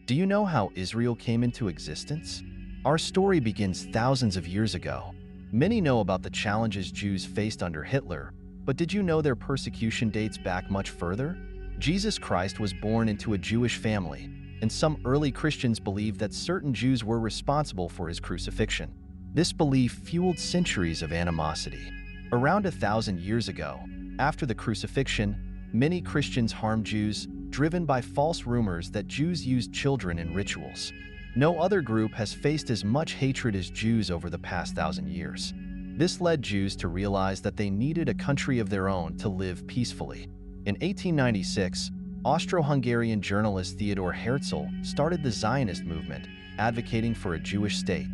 Do you know how Israel came into existence? Our story begins thousands of years ago. Many know about the challenges Jews faced under Hitler, but did you know their persecution dates back much further? Jesus Christ was born into a Jewish family, and some early Christians believed that certain Jews were responsible for his crucifixion. This belief fueled centuries of animosity. Around 1,000 years ago, after the crucifixion, many Christians harmed Jews, driven by false rumors that Jews used children in rituals. No other group has faced as much hatred as Jews over the past 1,000 years. This led Jews to realize that they needed a country of their own to live peacefully. In 1896, Austro-Hungarian journalist Theodor Herzl started the Zionist movement, advocating for a Jewish state.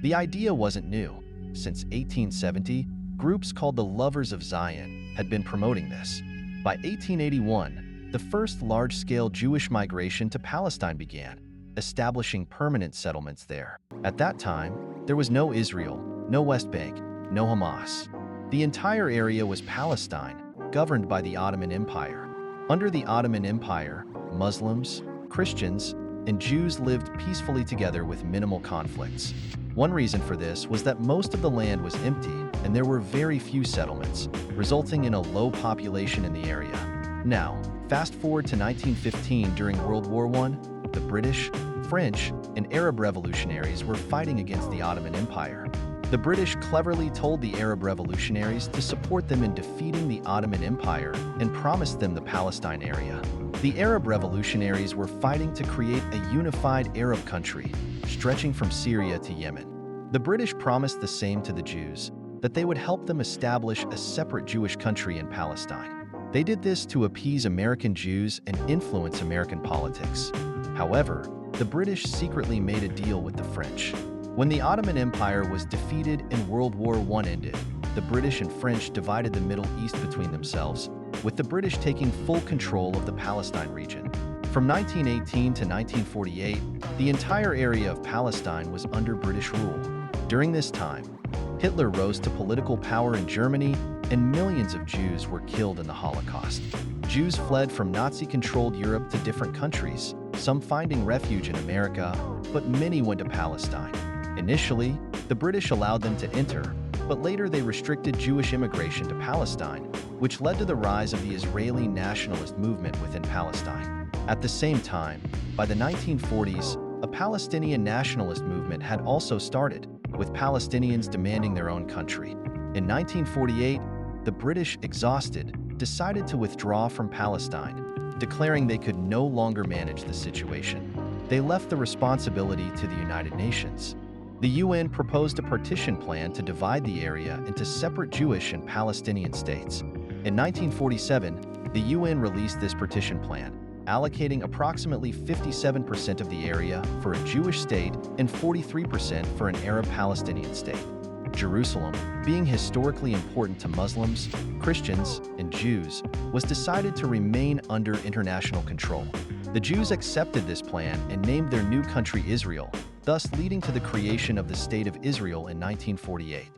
The idea wasn't new. Since 1870, groups called the Lovers of Zion had been promoting this. By 1881, the first large-scale Jewish migration to Palestine began, establishing permanent settlements there. At that time, there was no Israel, no West Bank, no Hamas. The entire area was Palestine, governed by the Ottoman Empire. Under the Ottoman Empire, Muslims, Christians, and Jews lived peacefully together with minimal conflicts. One reason for this was that most of the land was empty and there were very few settlements, resulting in a low population in the area. Now, fast forward to 1915 during World War I, the British, French, and Arab revolutionaries were fighting against the Ottoman Empire. The British cleverly told the Arab revolutionaries to support them in defeating the Ottoman Empire and promised them the Palestine area. The Arab revolutionaries were fighting to create a unified Arab country, stretching from Syria to Yemen. The British promised the same to the Jews, that they would help them establish a separate Jewish country in Palestine. They did this to appease American Jews and influence American politics. However, the British secretly made a deal with the French. When the Ottoman Empire was defeated and World War I ended, the British and French divided the Middle East between themselves, with the British taking full control of the Palestine region. From 1918 to 1948, the entire area of Palestine was under British rule. During this time, Hitler rose to political power in Germany, and millions of Jews were killed in the Holocaust. Jews fled from Nazi-controlled Europe to different countries, some finding refuge in America, but many went to Palestine. Initially, the British allowed them to enter, but later they restricted Jewish immigration to Palestine, which led to the rise of the Israeli nationalist movement within Palestine. At the same time, by the 1940s, a Palestinian nationalist movement had also started, with Palestinians demanding their own country. In 1948, the British, exhausted, decided to withdraw from Palestine, declaring they could no longer manage the situation. They left the responsibility to the United Nations. The UN proposed a partition plan to divide the area into separate Jewish and Palestinian states. In 1947, the UN released this partition plan, allocating approximately 57% of the area for a Jewish state and 43% for an Arab Palestinian state. Jerusalem, being historically important to Muslims, Christians, and Jews, was decided to remain under international control. The Jews accepted this plan and named their new country Israel, thus leading to the creation of the State of Israel in 1948.